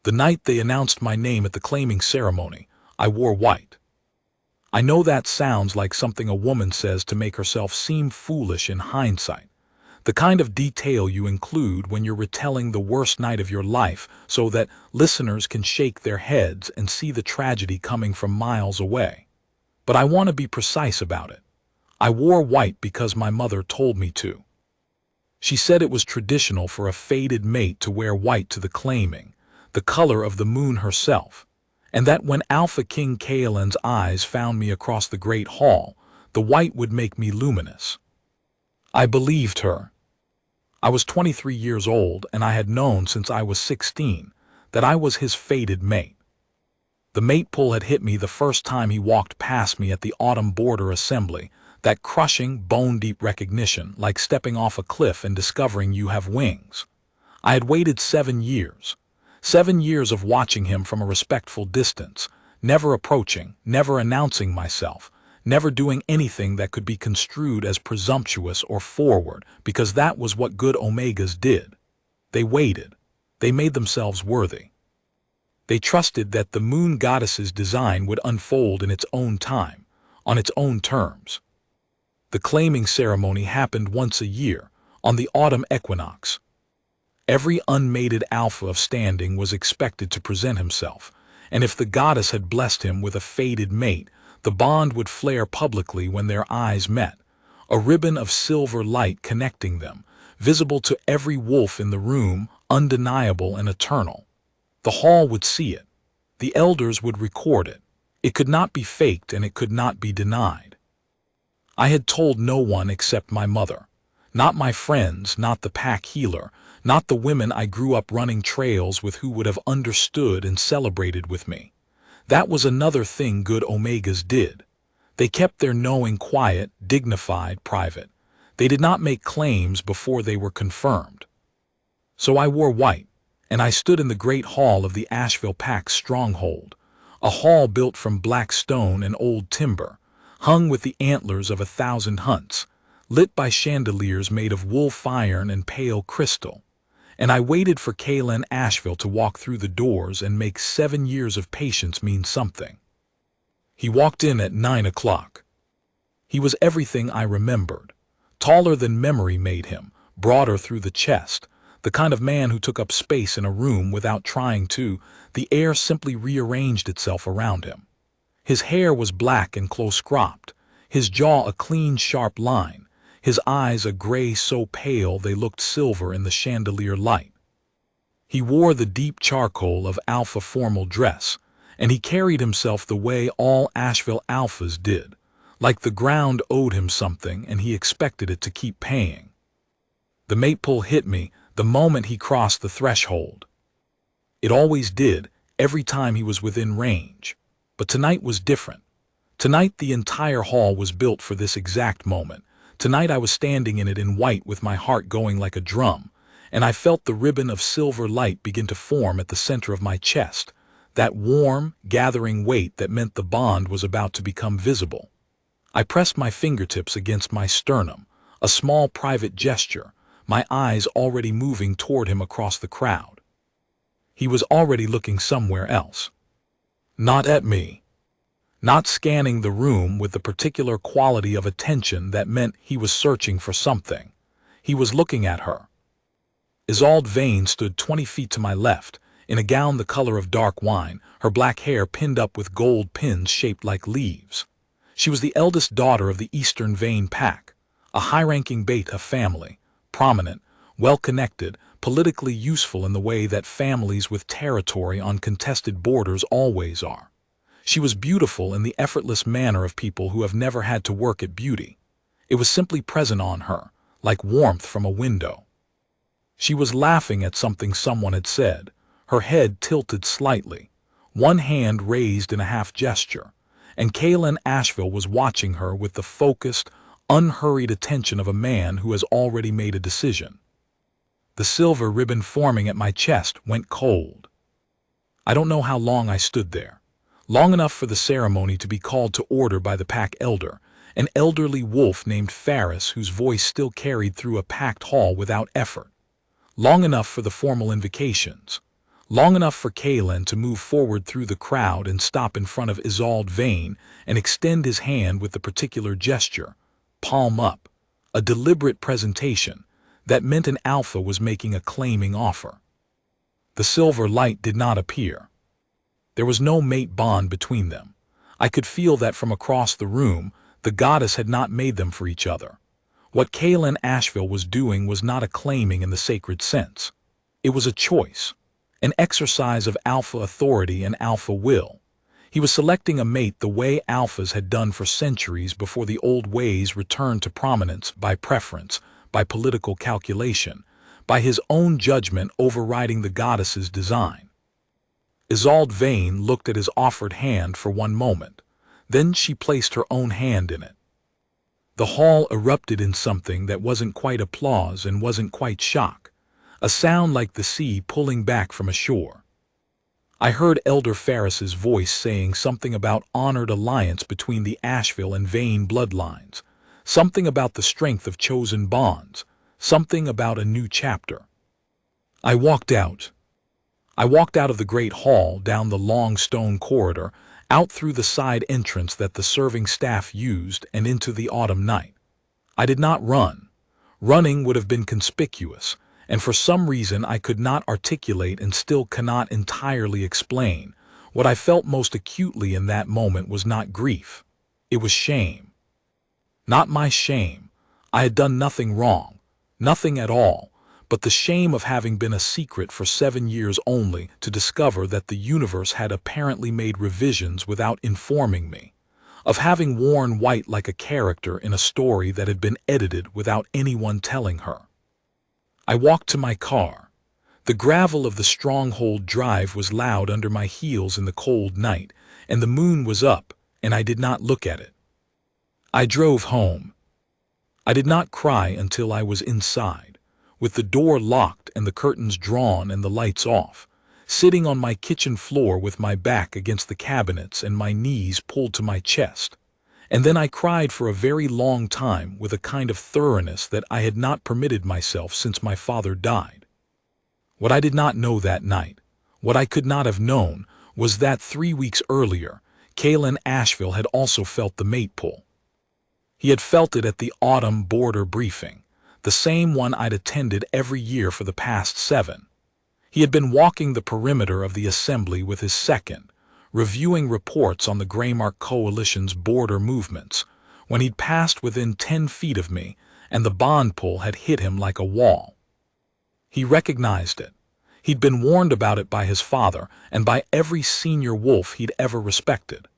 The night they announced my name at the claiming ceremony, I wore white. I know that sounds like something a woman says to make herself seem foolish in hindsight. The kind of detail you include when you're retelling the worst night of your life so that listeners can shake their heads and see the tragedy coming from miles away. But I want to be precise about it. I wore white because my mother told me to. She said it was traditional for a fated mate to wear white to the claiming, the color of the moon herself, and that when Alpha King Kaelin's eyes found me across the Great Hall, the white would make me luminous. I believed her. I was 23 years old, and I had known since I was 16 that I was his fated mate. The mate pull had hit me the first time he walked past me at the autumn border assembly, that crushing, bone-deep recognition, like stepping off a cliff and discovering you have wings. I had waited 7 years. 7 years of watching him from a respectful distance, never approaching, never announcing myself, never doing anything that could be construed as presumptuous or forward, because that was what good Omegas did. They waited. They made themselves worthy. They trusted that the moon goddess's design would unfold in its own time, on its own terms. The claiming ceremony happened once a year, on the autumn equinox. Every unmated alpha of standing was expected to present himself, and if the goddess had blessed him with a fated mate, the bond would flare publicly when their eyes met, a ribbon of silver light connecting them, visible to every wolf in the room, undeniable and eternal. The hall would see it. The elders would record it. It could not be faked and it could not be denied. I had told no one except my mother. Not my friends, not the pack healer, not the women I grew up running trails with who would have understood and celebrated with me. That was another thing good Omegas did. They kept their knowing quiet, dignified, private. They did not make claims before they were confirmed. So I wore white, and I stood in the great hall of the Asheville Pack's stronghold, a hall built from black stone and old timber, hung with the antlers of 1,000 hunts, lit by chandeliers made of wolf iron and pale crystal. And I waited for Kaelin Asheville to walk through the doors and make 7 years of patience mean something. He walked in at 9 o'clock. He was everything I remembered. Taller than memory made him, broader through the chest, the kind of man who took up space in a room without trying to. The air simply rearranged itself around him. His hair was black and close-cropped, his jaw a clean, sharp line, his eyes a gray so pale they looked silver in the chandelier light. He wore the deep charcoal of alpha formal dress, and he carried himself the way all Asheville alphas did, like the ground owed him something and he expected it to keep paying. The mate pull hit me the moment he crossed the threshold. It always did, every time he was within range. But tonight was different. Tonight the entire hall was built for this exact moment. Tonight I was standing in it in white with my heart going like a drum, and I felt the ribbon of silver light begin to form at the center of my chest, that warm, gathering weight that meant the bond was about to become visible. I pressed my fingertips against my sternum, a small private gesture, my eyes already moving toward him across the crowd. He was already looking somewhere else. Not at me. Not scanning the room with the particular quality of attention that meant he was searching for something. He was looking at her. Isolde Vane stood 20 feet to my left, in a gown the color of dark wine, her black hair pinned up with gold pins shaped like leaves. She was the eldest daughter of the Eastern Vane pack, a high-ranking Beta family, prominent, well-connected, politically useful in the way that families with territory on contested borders always are. She was beautiful in the effortless manner of people who have never had to work at beauty. It was simply present on her, like warmth from a window. She was laughing at something someone had said, her head tilted slightly, one hand raised in a half gesture, and Kaelin Asheville was watching her with the focused, unhurried attention of a man who has already made a decision. The silver ribbon forming at my chest went cold. I don't know how long I stood there. Long enough for the ceremony to be called to order by the pack elder, an elderly wolf named Ferris whose voice still carried through a packed hall without effort. Long enough for the formal invocations. long enough for Kalen to move forward through the crowd and stop in front of Isolde Vane and extend his hand with the particular gesture, palm up, a deliberate presentation that meant an alpha was making a claiming offer. The silver light did not appear. There was no mate bond between them. I could feel that from across the room. The goddess had not made them for each other. What Kalen Asheville was doing was not a claiming in the sacred sense. It was a choice, an exercise of alpha authority and alpha will. He was selecting a mate the way alphas had done for centuries before the old ways returned to prominence by preference, by political calculation, by his own judgment overriding the goddess's design. Isolde Vane looked at his offered hand for one moment. Then she placed her own hand in it. The hall erupted in something that wasn't quite applause and wasn't quite shock, a sound like the sea pulling back from a shore. I heard Elder Ferris's voice saying something about honored alliance between the Asheville and Vane bloodlines, something about the strength of chosen bonds, something about a new chapter. I walked out. I walked out of the great hall, down the long stone corridor, out through the side entrance that the serving staff used, and into the autumn night. I did not run. Running would have been conspicuous, and for some reason I could not articulate and still cannot entirely explain. What I felt most acutely in that moment was not grief. It was shame. Not my shame. I had done nothing wrong, nothing at all, but the shame of having been a secret for 7 years only to discover that the universe had apparently made revisions without informing me, of having worn white like a character in a story that had been edited without anyone telling her. I walked to my car. The gravel of the Stronghold Drive was loud under my heels in the cold night, and the moon was up, and I did not look at it. I drove home. I did not cry until I was inside, with the door locked and the curtains drawn and the lights off, sitting on my kitchen floor with my back against the cabinets and my knees pulled to my chest. And then I cried for a very long time with a kind of thoroughness that I had not permitted myself since my father died. What I did not know that night, what I could not have known, was that 3 weeks earlier, Kalen Asheville had also felt the mate pull. He had felt it at the autumn border briefing, the same one I'd attended every year for the past 7. He had been walking the perimeter of the assembly with his second, reviewing reports on the Greymark Coalition's border movements, when he'd passed within 10 feet of me and the bond pull had hit him like a wall. He recognized it. He'd been warned about it by his father and by every senior wolf he'd ever respected.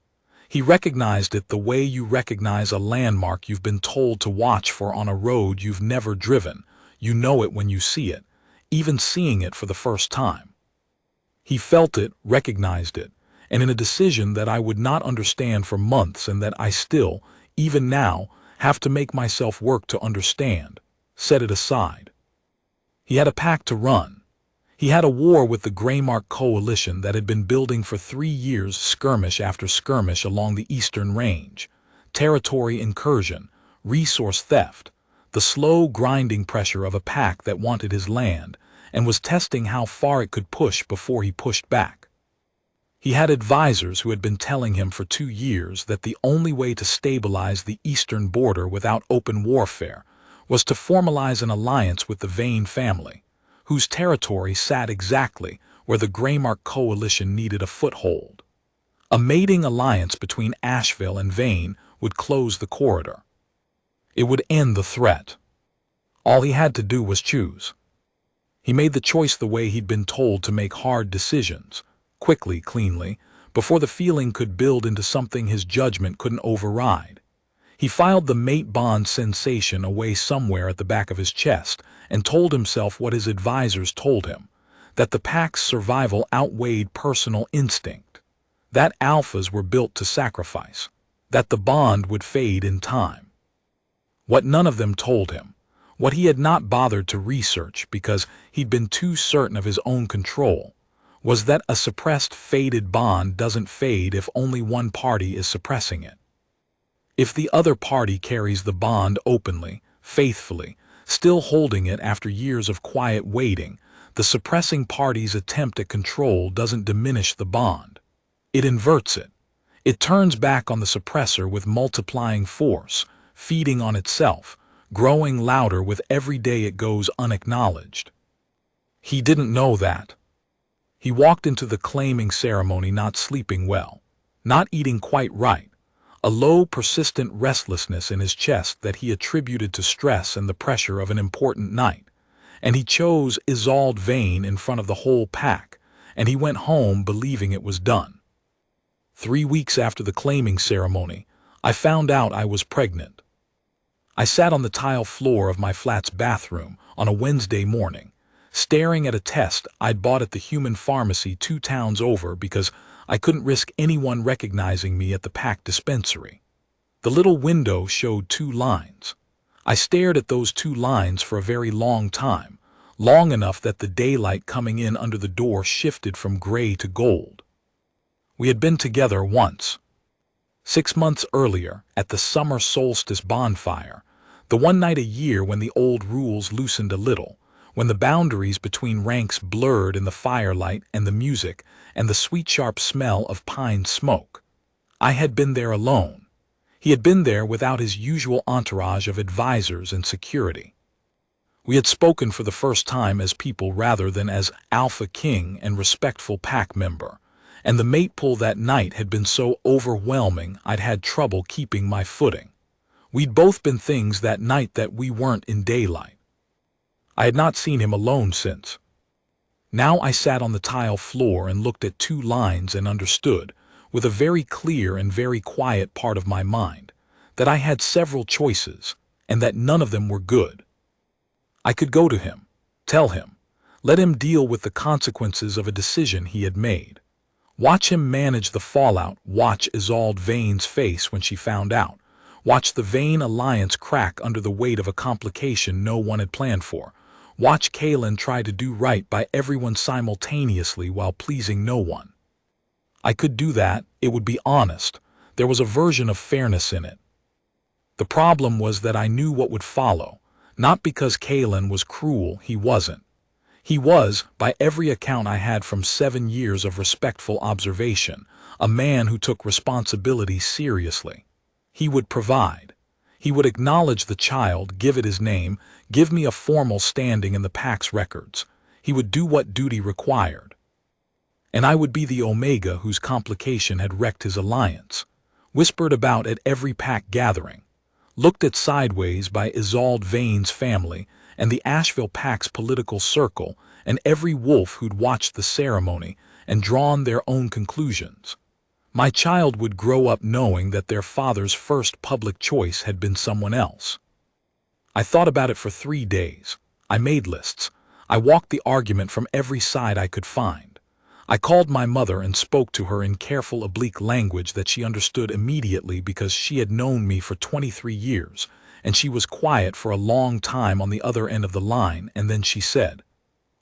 He recognized it the way you recognize a landmark you've been told to watch for on a road you've never driven. You know it when you see it, even seeing it for the first time. He felt it, recognized it, and in a decision that I would not understand for months and that I still, even now, have to make myself work to understand, set it aside. He had a pack to run. He had a war with the Greymark Coalition that had been building for 3 years, skirmish after skirmish along the eastern range, territory incursion, resource theft, the slow grinding pressure of a pack that wanted his land and was testing how far it could push before he pushed back. He had advisors who had been telling him for 2 years that the only way to stabilize the eastern border without open warfare was to formalize an alliance with the Vane family, whose territory sat exactly where the Greymark Coalition needed a foothold. A mating alliance between Asheville and Vane would close the corridor. It would end the threat. All he had to do was choose. He made the choice the way he'd been told to make hard decisions, quickly, cleanly, before the feeling could build into something his judgment couldn't override. He filed the mate bond sensation away somewhere at the back of his chest and told himself what his advisors told him, that the pack's survival outweighed personal instinct, that alphas were built to sacrifice, that the bond would fade in time. What none of them told him, what he had not bothered to research because he'd been too certain of his own control, was that a suppressed, faded bond doesn't fade if only one party is suppressing it. If the other party carries the bond openly, faithfully, still holding it after years of quiet waiting, The suppressing party's attempt at control doesn't diminish the bond. It inverts it. It turns back on the suppressor with multiplying force, feeding on itself, growing louder with every day it goes unacknowledged. He didn't know that. He walked into the claiming ceremony not sleeping well, not eating quite right, a low, persistent restlessness in his chest that he attributed to stress and the pressure of an important night. And he chose Isolde Vane in front of the whole pack, and he went home believing it was done. 3 weeks after the claiming ceremony, I found out I was pregnant. I sat on the tile floor of my flat's bathroom on a Wednesday morning, staring at a test I'd bought at the human pharmacy 2 towns over because I couldn't risk anyone recognizing me at the pack dispensary. The little window showed 2 lines. I stared at those 2 lines for a very long time, long enough that the daylight coming in under the door shifted from gray to gold. We had been together once. 6 months earlier, at the summer solstice bonfire, the one night a year when the old rules loosened a little, when the boundaries between ranks blurred in the firelight and the music and the sweet sharp smell of pine smoke. I had been there alone. He had been there without his usual entourage of advisors and security. We had spoken for the first time as people rather than as alpha king and respectful pack member, and the mate pull that night had been so overwhelming I'd had trouble keeping my footing. We'd both been things that night that we weren't in daylight. I had not seen him alone since. Now I sat on the tile floor and looked at 2 lines and understood, with a very clear and very quiet part of my mind, that I had several choices, and that none of them were good. I could go to him, tell him, let him deal with the consequences of a decision he had made. Watch him manage the fallout, watch Isolde Vane's face when she found out, watch the Vane alliance crack under the weight of a complication no one had planned for, watch Kaelin try to do right by everyone simultaneously while pleasing no one. I could do that, it would be honest, there was a version of fairness in it. The problem was that I knew what would follow, not because Kaelin was cruel, he wasn't. He was, by every account I had from 7 years of respectful observation, a man who took responsibility seriously. He would provide. He would acknowledge the child, give it his name, give me a formal standing in the pack's records. He would do what duty required. And I would be the Omega whose complication had wrecked his alliance, whispered about at every pack gathering, looked at sideways by Isolde Vane's family and the Asheville pack's political circle and every wolf who'd watched the ceremony and drawn their own conclusions. My child would grow up knowing that their father's first public choice had been someone else. I thought about it for 3 days. I made lists. I walked the argument from every side I could find. I called my mother and spoke to her in careful oblique language that she understood immediately because she had known me for 23 years, and she was quiet for a long time on the other end of the line, and then she said,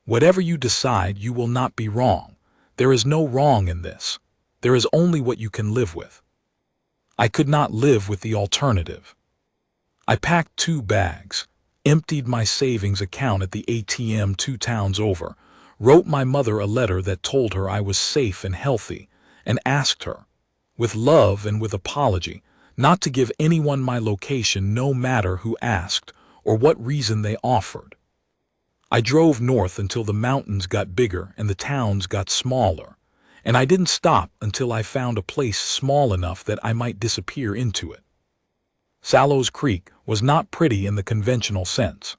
"Whatever you decide, you will not be wrong. There is no wrong in this. There is only what you can live with." I could not live with the alternative. I packed 2 bags, emptied my savings account at the ATM 2 towns over, wrote my mother a letter that told her I was safe and healthy, and asked her, with love and with apology, not to give anyone my location no matter who asked or what reason they offered. I drove north until the mountains got bigger and the towns got smaller, and I didn't stop until I found a place small enough that I might disappear into it. Sallows Creek was not pretty in the conventional sense.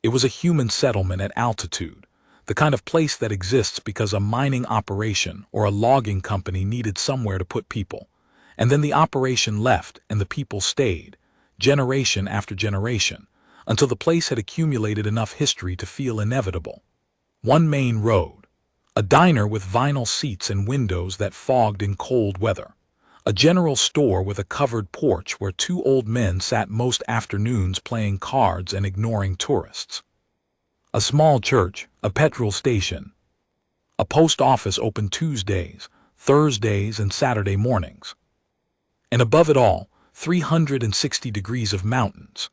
It was a human settlement at altitude, the kind of place that exists because a mining operation or a logging company needed somewhere to put people, and then the operation left and the people stayed, generation after generation, until the place had accumulated enough history to feel inevitable. One main road, a diner with vinyl seats and windows that fogged in cold weather, a general store with a covered porch where 2 old men sat most afternoons playing cards and ignoring tourists. A small church, a petrol station. A post office open Tuesdays, Thursdays, and Saturday mornings. And above it all, 360 degrees of mountains.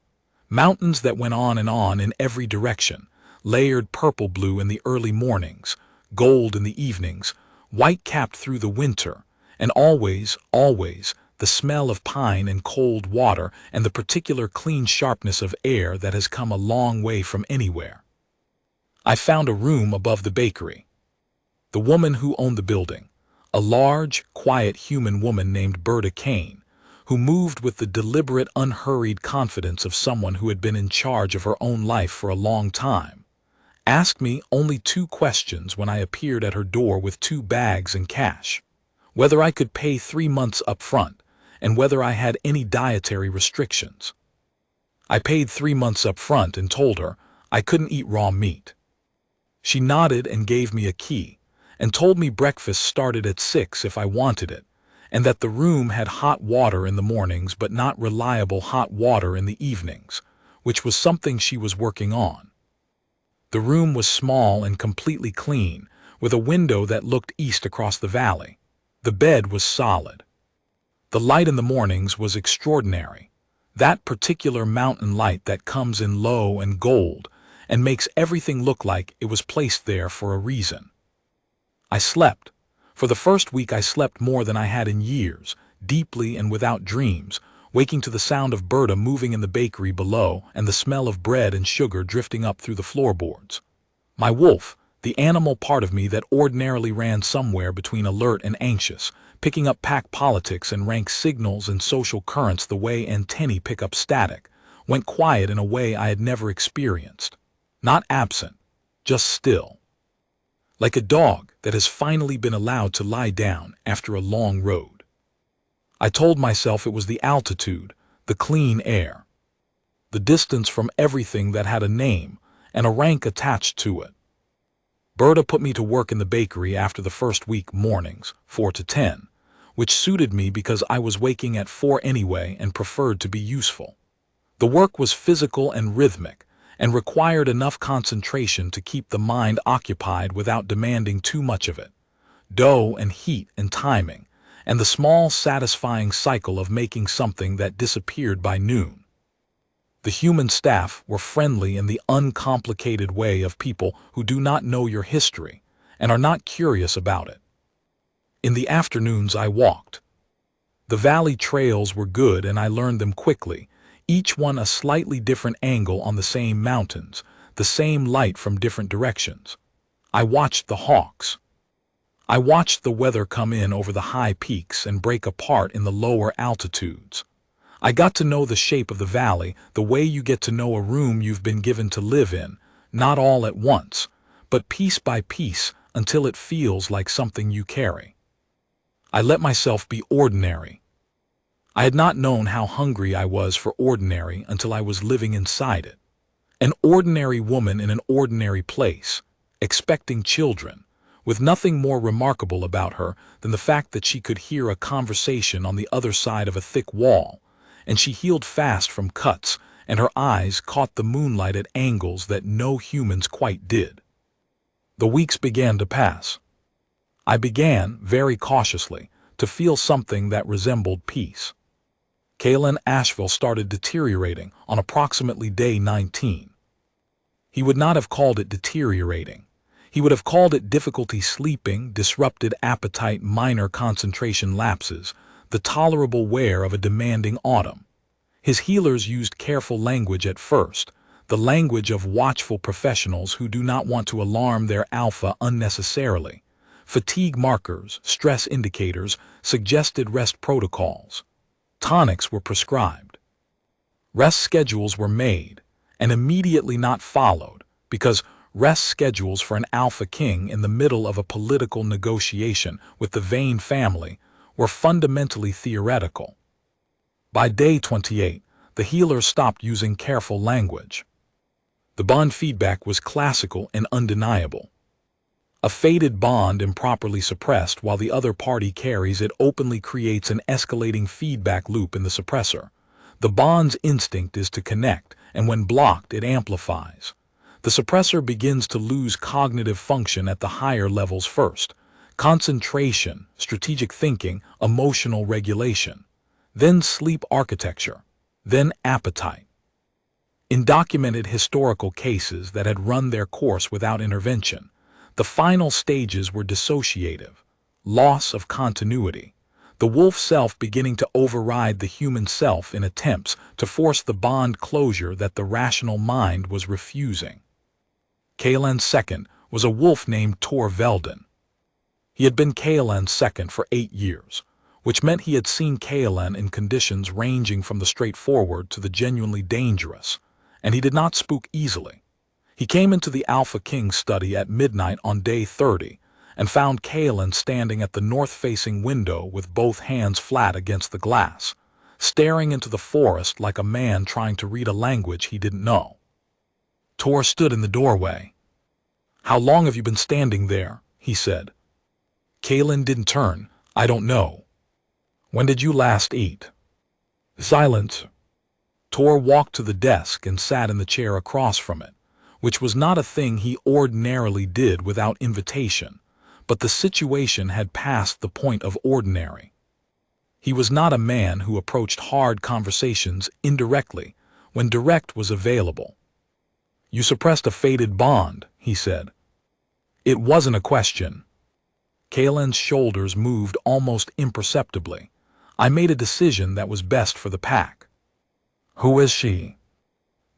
Mountains that went on in every direction, layered purple-blue in the early mornings, gold in the evenings, white-capped through the winter, and always, always, the smell of pine and cold water and the particular clean sharpness of air that has come a long way from anywhere. I found a room above the bakery. The woman who owned the building, a large, quiet human woman named Berta Kane, who moved with the deliberate, unhurried confidence of someone who had been in charge of her own life for a long time, asked me only 2 questions when I appeared at her door with 2 bags and cash: whether I could pay 3 months up front, and whether I had any dietary restrictions. I paid 3 months up front and told her I couldn't eat raw meat. She nodded and gave me a key, and told me breakfast started at 6 if I wanted it, and that the room had hot water in the mornings but not reliable hot water in the evenings, which was something she was working on. The room was small and completely clean, with a window that looked east across the valley. The bed was solid. The light in the mornings was extraordinary, that particular mountain light that comes in low and gold and makes everything look like it was placed there for a reason. I slept. For the first week I slept more than I had in years, deeply and without dreams, waking to the sound of Berta moving in the bakery below and the smell of bread and sugar drifting up through the floorboards. My wolf, the animal part of me that ordinarily ran somewhere between alert and anxious, picking up pack politics and rank signals and social currents the way antennae pick up static, went quiet in a way I had never experienced. Not absent, just still. Like a dog that has finally been allowed to lie down after a long road. I told myself it was the altitude, the clean air, the distance from everything that had a name and a rank attached to it. Berta put me to work in the bakery after the first week mornings, 4 to 10, which suited me because I was waking at 4 anyway and preferred to be useful. The work was physical and rhythmic, and required enough concentration to keep the mind occupied without demanding too much of it. Dough and heat and timing, and the small satisfying cycle of making something that disappeared by noon. The human staff were friendly in the uncomplicated way of people who do not know your history and are not curious about it. In the afternoons I walked. The valley trails were good and I learned them quickly, each one a slightly different angle on the same mountains, the same light from different directions. I watched the hawks. I watched the weather come in over the high peaks and break apart in the lower altitudes. I got to know the shape of the valley the way you get to know a room you've been given to live in, not all at once, but piece by piece until it feels like something you carry. I let myself be ordinary. I had not known how hungry I was for ordinary until I was living inside it. An ordinary woman in an ordinary place, expecting children, with nothing more remarkable about her than the fact that she could hear a conversation on the other side of a thick wall, and she healed fast from cuts, and her eyes caught the moonlight at angles that no humans quite did. The weeks began to pass. I began, very cautiously, to feel something that resembled peace. Kalen Asheville started deteriorating on approximately day 19. He would not have called it deteriorating. He would have called it difficulty sleeping, disrupted appetite, minor concentration lapses, the tolerable wear of a demanding autumn. His healers used careful language at first, the language of watchful professionals who do not want to alarm their alpha unnecessarily. Fatigue markers, stress indicators, suggested rest protocols. Tonics were prescribed. Rest schedules were made, and immediately not followed, because rest schedules for an alpha king in the middle of a political negotiation with the Vane family were fundamentally theoretical. By day 28, the healer stopped using careful language. The bond feedback was classical and undeniable. A faded bond improperly suppressed while the other party carries it openly creates an escalating feedback loop in the suppressor. The bond's instinct is to connect, and when blocked, it amplifies. The suppressor begins to lose cognitive function at the higher levels first: concentration, strategic thinking, emotional regulation. Then sleep architecture. Then appetite. In documented historical cases that had run their course without intervention, the final stages were dissociative, loss of continuity, the wolf self beginning to override the human self in attempts to force the bond closure that the rational mind was refusing. Kaelan's second was a wolf named Tor Veldon. He had been Kaelan's second for 8 years, which meant he had seen Kaelan in conditions ranging from the straightforward to the genuinely dangerous, and he did not spook easily. He came into the Alpha King's study at midnight on day 30 and found Kaelan standing at the north-facing window with both hands flat against the glass, staring into the forest like a man trying to read a language he didn't know. Tor stood in the doorway. "How long have you been standing there?" he said. Kaelan didn't turn. "I don't know." "When did you last eat?" Silence. Tor walked to the desk and sat in the chair across from it, which was not a thing he ordinarily did without invitation, but the situation had passed the point of ordinary. He was not a man who approached hard conversations indirectly when direct was available. "You suppressed a fated bond," he said. It wasn't a question. Kaelan's shoulders moved almost imperceptibly. "I made a decision that was best for the pack." "Who is she?"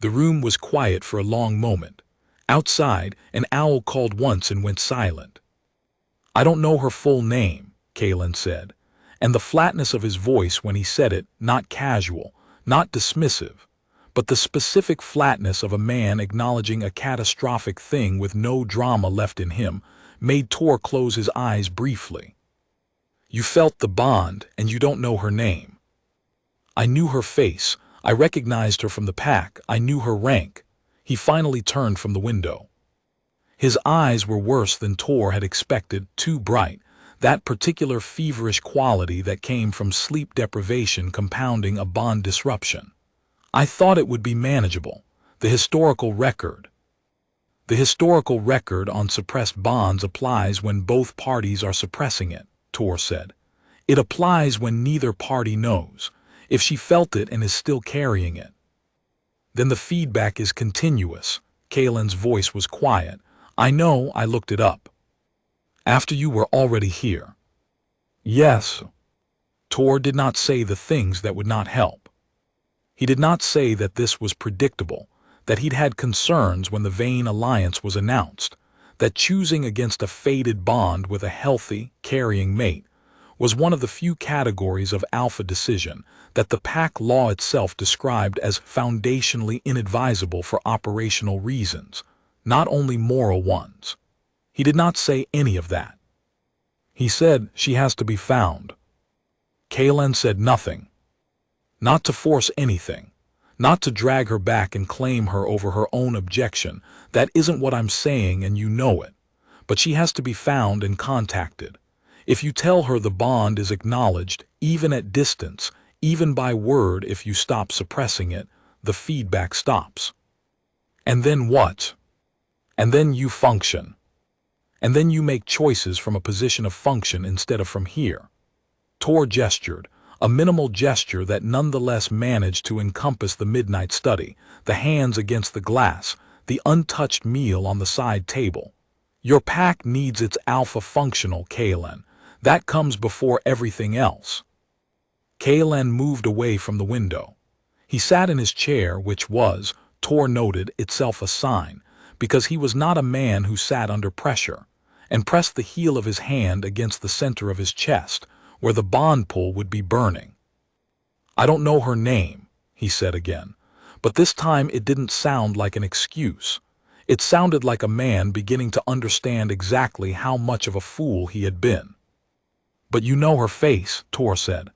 The room was quiet for a long moment. Outside, an owl called once and went silent. "I don't know her full name," Kaelan said, and the flatness of his voice when he said it, not casual, not dismissive, but the specific flatness of a man acknowledging a catastrophic thing with no drama left in him, made Tor close his eyes briefly. "You felt the bond, and you don't know her name." "I knew her face. I recognized her from the pack. I knew her rank." He finally turned from the window. His eyes were worse than Tor had expected, too bright, that particular feverish quality that came from sleep deprivation compounding a bond disruption. "I thought it would be manageable. The historical record." "The historical record on suppressed bonds applies when both parties are suppressing it," Tor said. "It applies when neither party knows, if she felt it and is still carrying it." "Then the feedback is continuous." Kaelan's voice was quiet. "I know, I looked it up." "After you were already here?" "Yes." Tor did not say the things that would not help. He did not say that this was predictable, that he'd had concerns when the Vane alliance was announced, that choosing against a fated bond with a healthy, carrying mate was one of the few categories of alpha decision that the pack law itself described as foundationally inadvisable for operational reasons, not only moral ones. He did not say any of that. He said she has to be found. Kaelan said nothing. Not to force anything. Not to drag her back and claim her over her own objection. That isn't what I'm saying and you know it. But she has to be found and contacted. If you tell her the bond is acknowledged, even at distance, even by word, if you stop suppressing it, the feedback stops. And then what? And then you function. And then you make choices from a position of function instead of from here. Tor gestured, a minimal gesture that nonetheless managed to encompass the midnight study, the hands against the glass, the untouched meal on the side table. Your pack needs its alpha functional, Kaelan. That comes before everything else. Kaelan moved away from the window. He sat in his chair, which was, Tor noted, itself a sign, because he was not a man who sat under pressure, and pressed the heel of his hand against the center of his chest, where the bond pull would be burning. "I don't know her name," he said again, but this time it didn't sound like an excuse. It sounded like a man beginning to understand exactly how much of a fool he had been. "But you know her face," Tor said.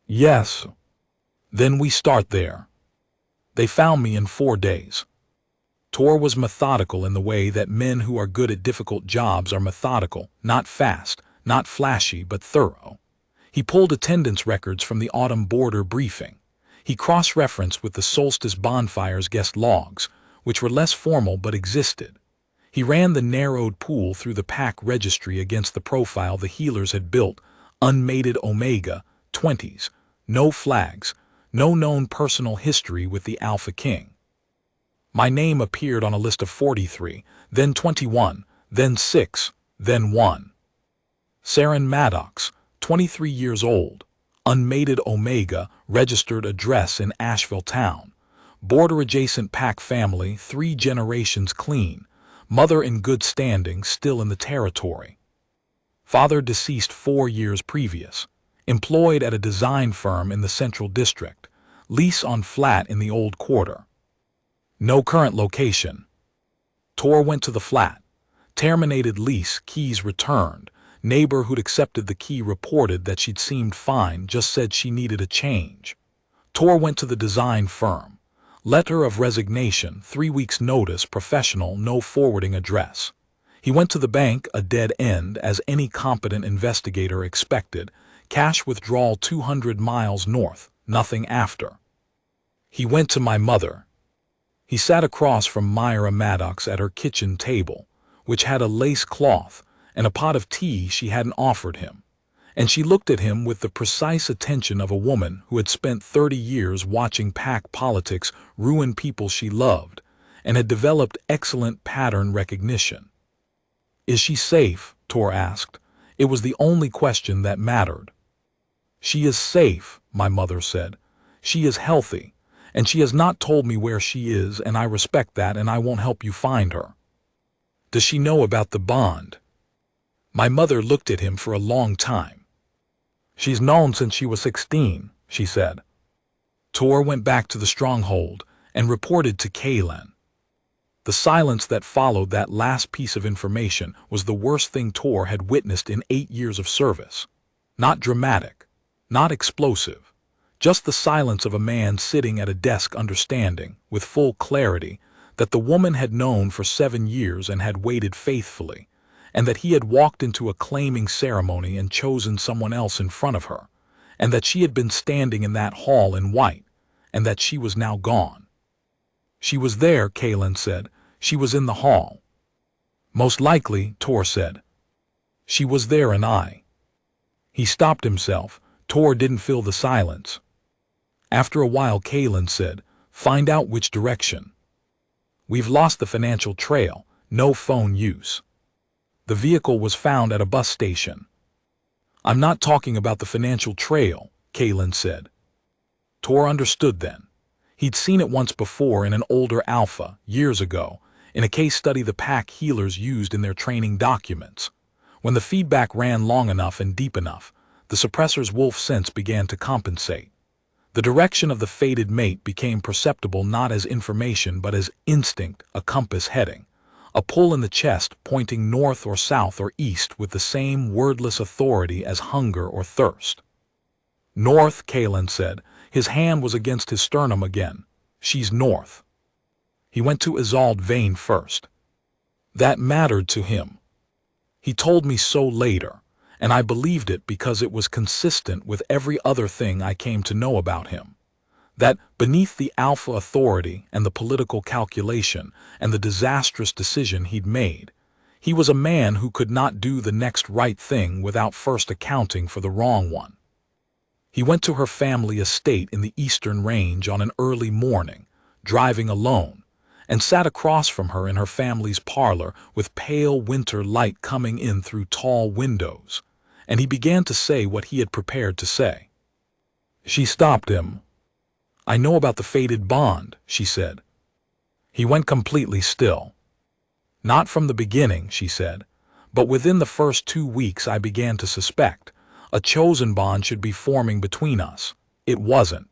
"Yes." "Then we start there." "They found me in 4 days." Tor was methodical in the way that men who are good at difficult jobs are methodical, not fast, not flashy, but thorough. He pulled attendance records from the autumn border briefing. He cross-referenced with the solstice bonfires guest logs, which were less formal but existed. He ran the narrowed pool through the pack registry against the profile the healers had built, unmated Omega, 20s, no flags, no known personal history with the Alpha King. My name appeared on a list of 43, then 21, then 6, then 1. Saren Maddox, 23 years old, unmated Omega, registered address in Asheville Town, border-adjacent Pack family, 3 generations clean, mother in good standing, still in the territory. Father deceased 4 years previous, employed at a design firm in the Central District, lease on flat in the Old Quarter. No current location. Tor went to the flat. Terminated lease, keys returned. Neighbor who'd accepted the key reported that she'd seemed fine, just said she needed a change. Tor went to the design firm. Letter of resignation, 3 weeks notice, professional, no forwarding address. He went to the bank, a dead end, as any competent investigator expected. Cash withdrawal 200 miles north, nothing after. He went to my mother. He sat across from Myra Maddox at her kitchen table, which had a lace cloth and a pot of tea she hadn't offered him, and she looked at him with the precise attention of a woman who had spent 30 years watching Pack politics ruin people she loved and had developed excellent pattern recognition. "Is she safe?" Tor asked. It was the only question that mattered. "She is safe," my mother said. "She is healthy, and she has not told me where she is, and I respect that, and I won't help you find her." "Does she know about the bond?" My mother looked at him for a long time. "She's known since she was 16, she said." Tor went back to the stronghold and reported to Kaylin. The silence that followed that last piece of information was the worst thing Tor had witnessed in 8 years of service. Not dramatic, not explosive, just the silence of a man sitting at a desk understanding, with full clarity, that the woman had known for 7 years and had waited faithfully, and that he had walked into a claiming ceremony and chosen someone else in front of her, and that she had been standing in that hall in white, and that she was now gone. "She was there," Kaylin said. "She was in the hall." "Most likely," Tor said. "She was there and I." He stopped himself. Tor didn't fill the silence. After a while Kaylin said, "Find out which direction." "We've lost the financial trail, no phone use." "The vehicle was found at a bus station." "I'm not talking about the financial trail," Kaylin said. Tor understood then. He'd seen it once before in an older Alpha, years ago, in a case study the Pack healers used in their training documents. When the feedback ran long enough and deep enough, the suppressor's wolf sense began to compensate. The direction of the fated mate became perceptible not as information but as instinct, a compass heading. A pull in the chest pointing north or south or east with the same wordless authority as hunger or thirst. "North," Kaylin said. His hand was against his sternum again. "She's north." He went to Isolde Vane first. That mattered to him. He told me so later, and I believed it because it was consistent with every other thing I came to know about him. That beneath the Alpha authority and the political calculation and the disastrous decision he'd made, he was a man who could not do the next right thing without first accounting for the wrong one. He went to her family estate in the Eastern Range on an early morning, driving alone, and sat across from her in her family's parlor with pale winter light coming in through tall windows, and he began to say what he had prepared to say. She stopped him. "I know about the fated bond," she said. He went completely still. "Not from the beginning," she said, "but within the first 2 weeks I began to suspect. A chosen bond should be forming between us. It wasn't.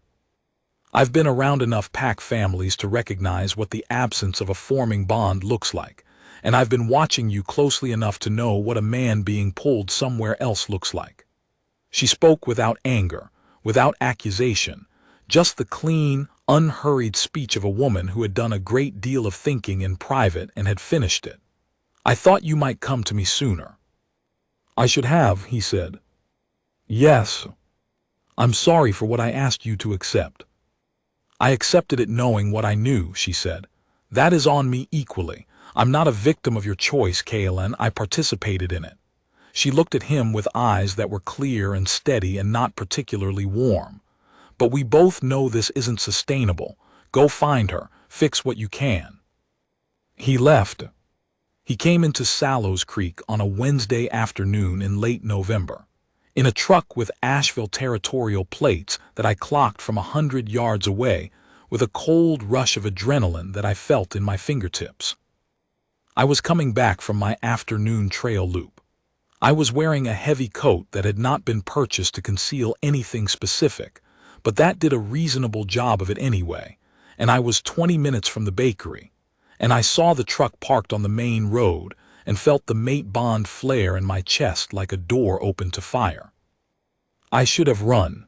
I've been around enough Pack families to recognize what the absence of a forming bond looks like, and I've been watching you closely enough to know what a man being pulled somewhere else looks like." She spoke without anger, without accusation, just the clean, unhurried speech of a woman who had done a great deal of thinking in private and had finished it. "I thought you might come to me sooner." "I should have," he said. "Yes. I'm sorry for what I asked you to accept." "I accepted it knowing what I knew," she said. "That is on me equally. I'm not a victim of your choice, Kaylin. I participated in it." She looked at him with eyes that were clear and steady and not particularly warm. "But we both know this isn't sustainable. Go find her. fix what you can. He left. He came into Sallows Creek on a Wednesday afternoon in late November, in a truck with Asheville territorial plates that I clocked from 100 yards away with a cold rush of adrenaline that I felt in my fingertips. I was coming back from my afternoon trail loop. I was wearing a heavy coat that had not been purchased to conceal anything specific, but that did a reasonable job of it anyway, and I was 20 minutes from the bakery, and I saw the truck parked on the main road and felt the mate bond flare in my chest like a door opened to fire. I should have run.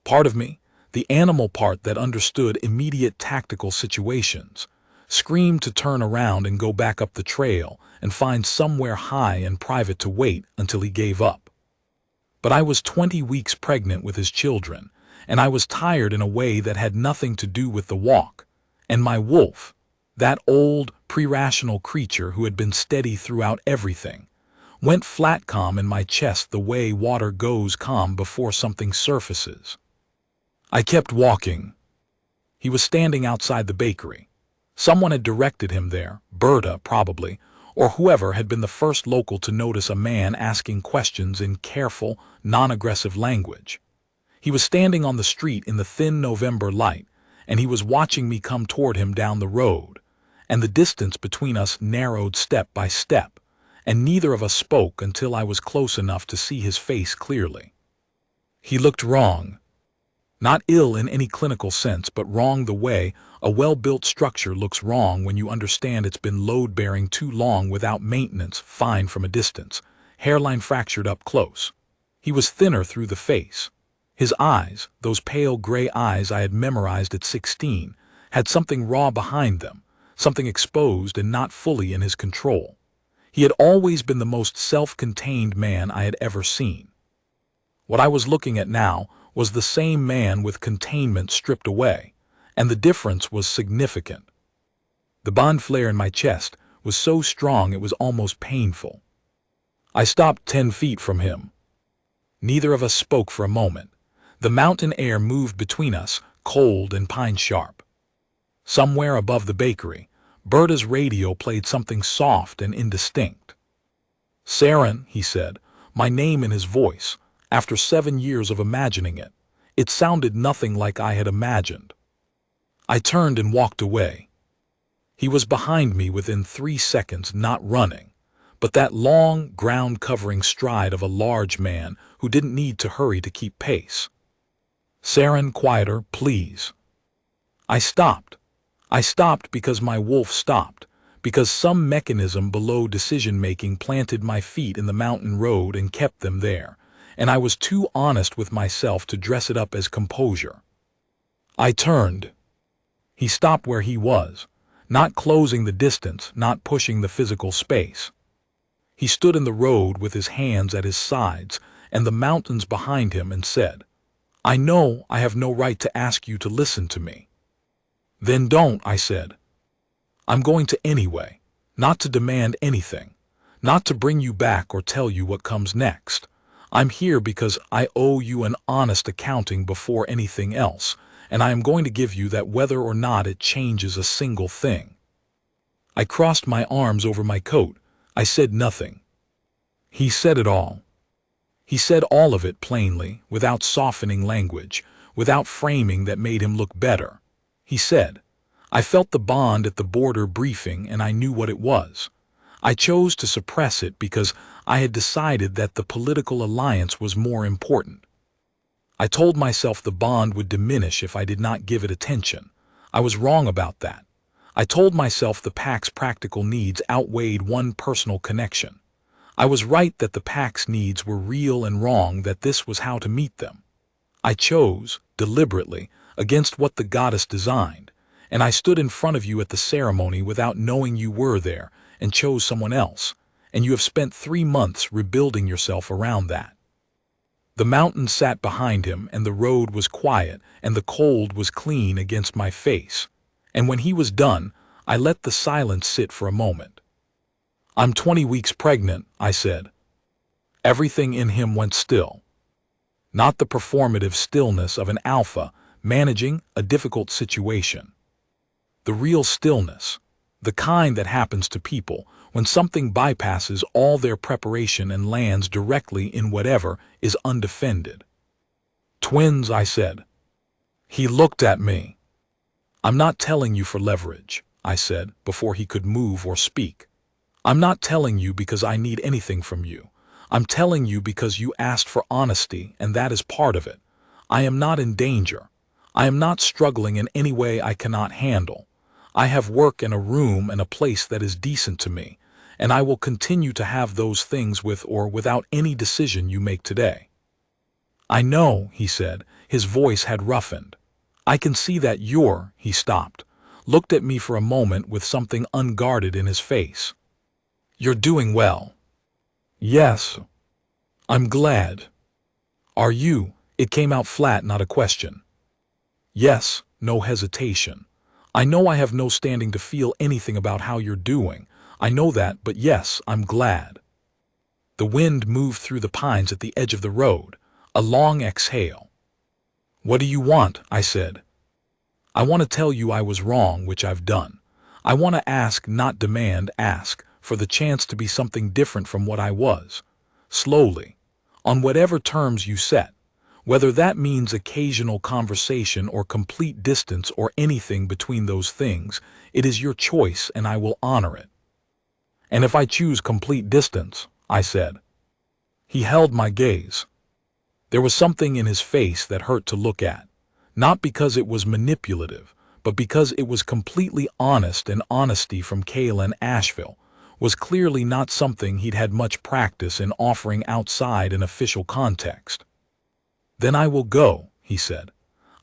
Part of me, the animal part that understood immediate tactical situations, screamed to turn around and go back up the trail and find somewhere high and private to wait until he gave up. But I was 20 weeks pregnant with his children, and I was tired in a way that had nothing to do with the walk, and my wolf, that old, pre-rational creature who had been steady throughout everything, went flat calm in my chest the way water goes calm before something surfaces. I kept walking. He was standing outside the bakery. Someone had directed him there, Berta probably, or whoever had been the first local to notice a man asking questions in careful, non-aggressive language. He was standing on the street in the thin November light, and he was watching me come toward him down the road, and the distance between us narrowed step by step, and neither of us spoke until I was close enough to see his face clearly. He looked wrong. Not ill in any clinical sense, but wrong the way a well-built structure looks wrong when you understand it's been load-bearing too long without maintenance, fine from a distance, hairline fractured up close. He was thinner through the face. His eyes, those pale gray eyes I had memorized at 16, had something raw behind them, something exposed and not fully in his control. He had always been the most self-contained man I had ever seen. What I was looking at now was the same man with containment stripped away, and the difference was significant. The bond flare in my chest was so strong it was almost painful. I stopped 10 feet from him. Neither of us spoke for a moment. The mountain air moved between us, cold and pine-sharp. Somewhere above the bakery, Berta's radio played something soft and indistinct. "Saren," he said, my name in his voice. After 7 years of imagining it, it sounded nothing like I had imagined. I turned and walked away. He was behind me within 3 seconds, not running, but that long, ground-covering stride of a large man who didn't need to hurry to keep pace. "Saren, quieter, please." I stopped. I stopped because my wolf stopped, because some mechanism below decision-making planted my feet in the mountain road and kept them there, and I was too honest with myself to dress it up as composure. I turned. He stopped where he was, not closing the distance, not pushing the physical space. He stood in the road with his hands at his sides and the mountains behind him and said, "I know I have no right to ask you to listen to me." "Then don't," I said. "I'm going to anyway, not to demand anything, not to bring you back or tell you what comes next. I'm here because I owe you an honest accounting before anything else, and I am going to give you that whether or not it changes a single thing." I crossed my arms over my coat. I said nothing. He said it all. He said all of it plainly, without softening language, without framing that made him look better. He said, "I felt the bond at the border briefing and I knew what it was. I chose to suppress it because I had decided that the political alliance was more important. I told myself the bond would diminish if I did not give it attention. I was wrong about that. I told myself the PAC's practical needs outweighed one personal connection. I was right that the PAC's needs were real and wrong that this was how to meet them. I chose, deliberately, against what the goddess designed, and I stood in front of you at the ceremony without knowing you were there and chose someone else, and you have spent 3 months rebuilding yourself around that." The mountain sat behind him, and the road was quiet, and the cold was clean against my face, and when he was done, I let the silence sit for a moment. "I'm 20 weeks pregnant," I said. Everything in him went still. Not the performative stillness of an alpha managing a difficult situation. The real stillness. The kind that happens to people when something bypasses all their preparation and lands directly in whatever is undefended. Twins, I said. He looked at me. I'm not telling you for leverage, I said, before he could move or speak. I'm not telling you because I need anything from you. I'm telling you because you asked for honesty, and that is part of it. I am not in danger. I am not struggling in any way I cannot handle. I have work and a room and a place that is decent to me, and I will continue to have those things with or without any decision you make today. I know, he said. His voice had roughened. I can see that he stopped, looked at me for a moment with something unguarded in his face. You're doing well. Yes. I'm glad. Are you? It came out flat, not a question. Yes, no hesitation. I know I have no standing to feel anything about how you're doing. I know that, but yes, I'm glad. The wind moved through the pines at the edge of the road, a long exhale. What do you want? I said. I want to tell you I was wrong, which I've done. I want to ask, not demand, ask, for the chance to be something different from what I was. Slowly, on whatever terms you set, whether that means occasional conversation or complete distance or anything between those things, it is your choice and I will honor it. And if I choose complete distance, I said. He held my gaze. There was something in his face that hurt to look at, not because it was manipulative, but because it was completely honest, and honesty from Kaylin Asheville was clearly not something he'd had much practice in offering outside an official context. Then I will go, he said.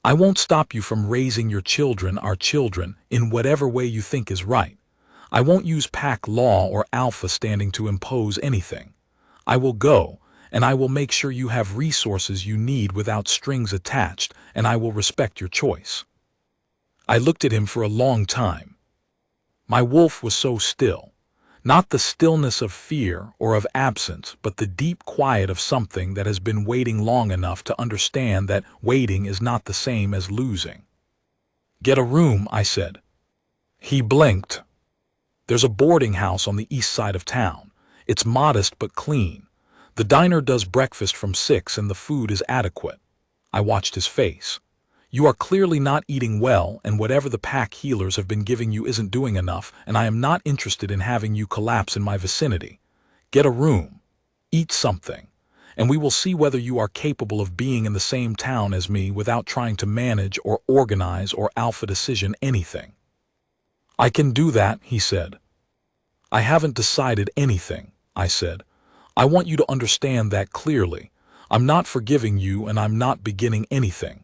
I won't stop you from raising your children, our children, in whatever way you think is right. I won't use pack law or alpha standing to impose anything. I will go, and I will make sure you have resources you need without strings attached, and I will respect your choice. I looked at him for a long time. My wolf was so still. Not the stillness of fear or of absence, but the deep quiet of something that has been waiting long enough to understand that waiting is not the same as losing. Get a room, I said. He blinked. There's a boarding house on the east side of town. It's modest but clean. The diner does breakfast from 6 and the food is adequate. I watched his face. You are clearly not eating well, and whatever the pack healers have been giving you isn't doing enough, and I am not interested in having you collapse in my vicinity. Get a room. Eat something. And we will see whether you are capable of being in the same town as me without trying to manage or organize or alpha decision anything. I can do that, he said. I haven't decided anything, I said. I want you to understand that clearly. I'm not forgiving you and I'm not beginning anything.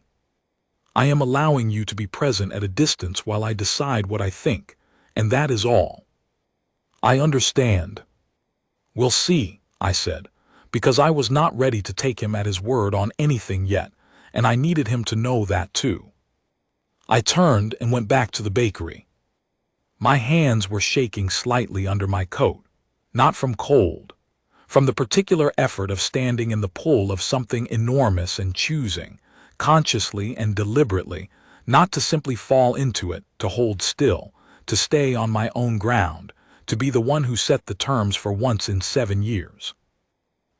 I am allowing you to be present at a distance while I decide what I think, and that is all. I understand. We'll see, I said, because I was not ready to take him at his word on anything yet, and I needed him to know that too. I turned and went back to the bakery. My hands were shaking slightly under my coat, not from cold, from the particular effort of standing in the pull of something enormous and choosing, consciously and deliberately, not to simply fall into it, to hold still, to stay on my own ground, to be the one who set the terms for once in 7 years.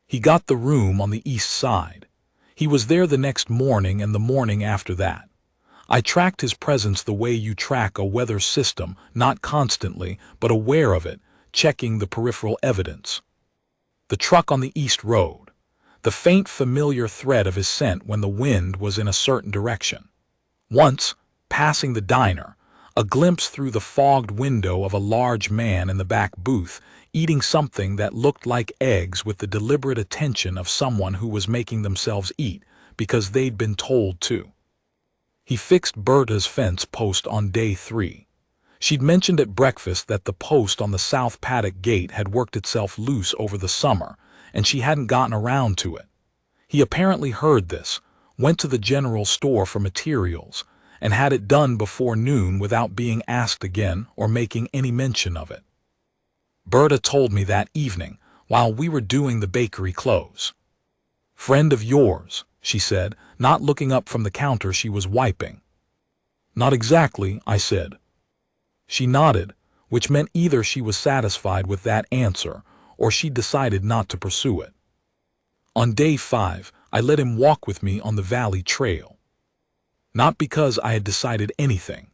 He got the room on the east side. He was there the next morning and the morning after that. I tracked his presence the way you track a weather system, not constantly, but aware of it, checking the peripheral evidence. The truck on the east road. The faint familiar thread of his scent when the wind was in a certain direction. Once, passing the diner, a glimpse through the fogged window of a large man in the back booth, eating something that looked like eggs with the deliberate attention of someone who was making themselves eat because they'd been told to. He fixed Berta's fence post on day 3. She'd mentioned at breakfast that the post on the south paddock gate had worked itself loose over the summer, and she hadn't gotten around to it. He apparently heard this, went to the general store for materials, and had it done before noon without being asked again or making any mention of it. Berta told me that evening, while we were doing the bakery close. Friend of yours, she said, not looking up from the counter she was wiping. Not exactly, I said. She nodded, which meant either she was satisfied with that answer or she decided not to pursue it. On day 5, I let him walk with me on the valley trail. Not because I had decided anything,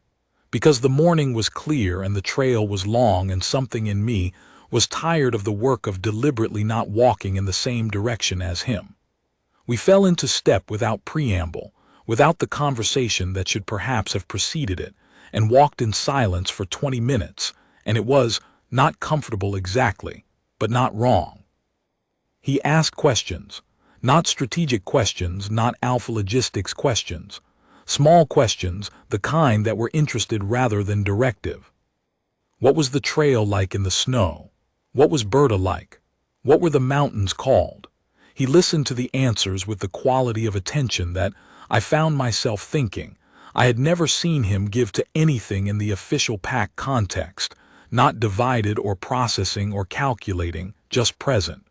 because the morning was clear and the trail was long and something in me was tired of the work of deliberately not walking in the same direction as him. We fell into step without preamble, without the conversation that should perhaps have preceded it, and walked in silence for 20 minutes, and it was not comfortable exactly, but not wrong. He asked questions, not strategic questions, not alpha logistics questions, small questions, the kind that were interested rather than directive. What was the trail like in the snow? What was Berta like? What were the mountains called? He listened to the answers with the quality of attention that, I found myself thinking, I had never seen him give to anything in the official pack context, not divided or processing or calculating, just present.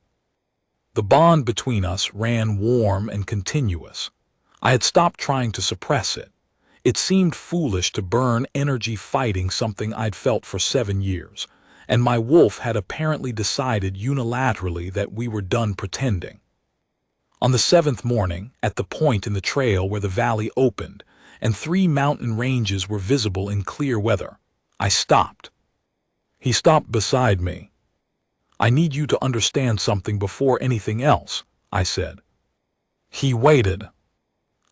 The bond between us ran warm and continuous. I had stopped trying to suppress it. It seemed foolish to burn energy fighting something I'd felt for 7 years, and my wolf had apparently decided unilaterally that we were done pretending. On the 7th morning, at the point in the trail where the valley opened, and 3 mountain ranges were visible in clear weather, I stopped. He stopped beside me. I need you to understand something before anything else, I said. He waited.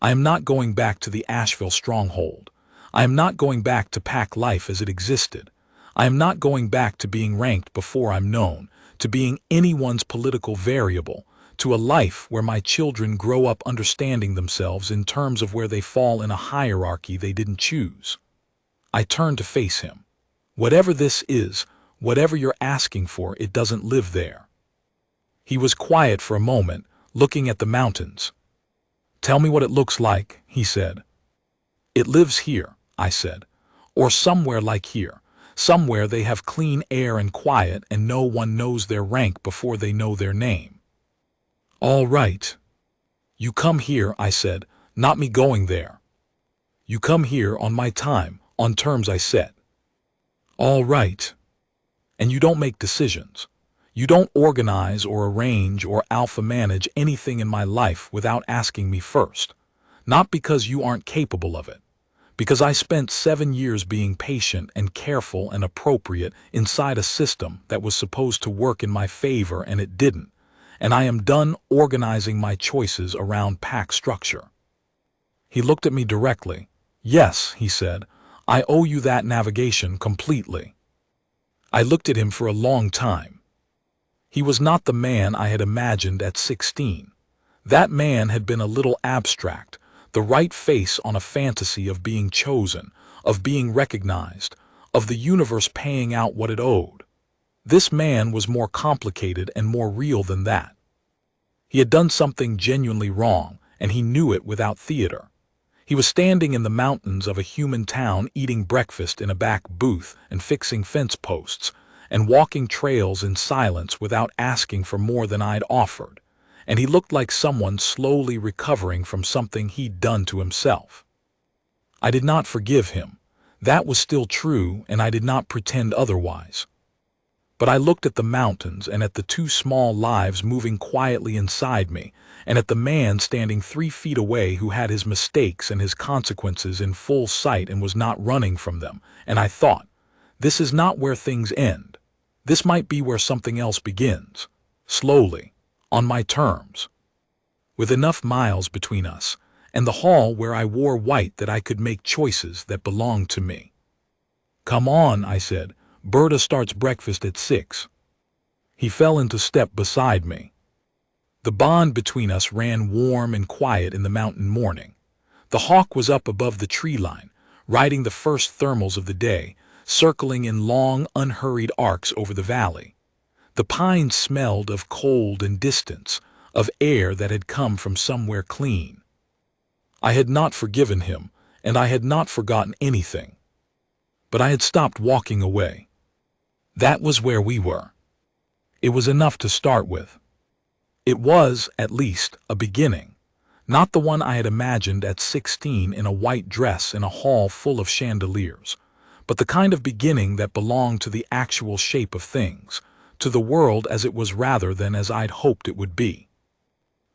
I am not going back to the Asheville stronghold. I am not going back to pack life as it existed. I am not going back to being ranked before I'm known, to being anyone's political variable, to a life where my children grow up understanding themselves in terms of where they fall in a hierarchy they didn't choose. I turned to face him. Whatever this is, whatever you're asking for, it doesn't live there. He was quiet for a moment, looking at the mountains. Tell me what it looks like, he said. It lives here, I said, or somewhere like here, somewhere they have clean air and quiet and no one knows their rank before they know their name. All right. You come here, I said, not me going there. You come here on my time, on terms I set. All right. And you don't make decisions. You don't organize or arrange or alpha manage anything in my life without asking me first. Not because you aren't capable of it. Because I spent 7 years being patient and careful and appropriate inside a system that was supposed to work in my favor and it didn't. And I am done organizing my choices around pack structure. He looked at me directly. Yes, he said, I owe you that navigation completely. I looked at him for a long time. He was not the man I had imagined at 16. That man had been a little abstract, the right face on a fantasy of being chosen, of being recognized, of the universe paying out what it owed. This man was more complicated and more real than that. He had done something genuinely wrong, and he knew it without theater. He was standing in the mountains of a human town eating breakfast in a back booth and fixing fence posts, and walking trails in silence without asking for more than I'd offered, and he looked like someone slowly recovering from something he'd done to himself. I did not forgive him. That was still true, and I did not pretend otherwise. But I looked at the mountains and at the 2 small lives moving quietly inside me, and at the man standing 3 feet away who had his mistakes and his consequences in full sight and was not running from them, and I thought, this is not where things end. This might be where something else begins, slowly, on my terms. With enough miles between us, and the hall where I wore white that I could make choices that belonged to me. Come on, I said. Berta starts breakfast at 6. He fell into step beside me. The bond between us ran warm and quiet in the mountain morning. The hawk was up above the tree line, riding the first thermals of the day, circling in long, unhurried arcs over the valley. The pines smelled of cold and distance, of air that had come from somewhere clean. I had not forgiven him, and I had not forgotten anything. But I had stopped walking away. That was where we were. It was enough to start with. It was, at least, a beginning. Not the one I had imagined at 16 in a white dress in a hall full of chandeliers, but the kind of beginning that belonged to the actual shape of things, to the world as it was rather than as I'd hoped it would be.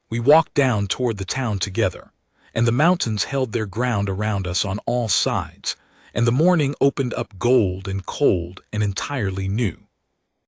We walked down toward the town together, and the mountains held their ground around us on all sides, and the morning opened up gold and cold and entirely new.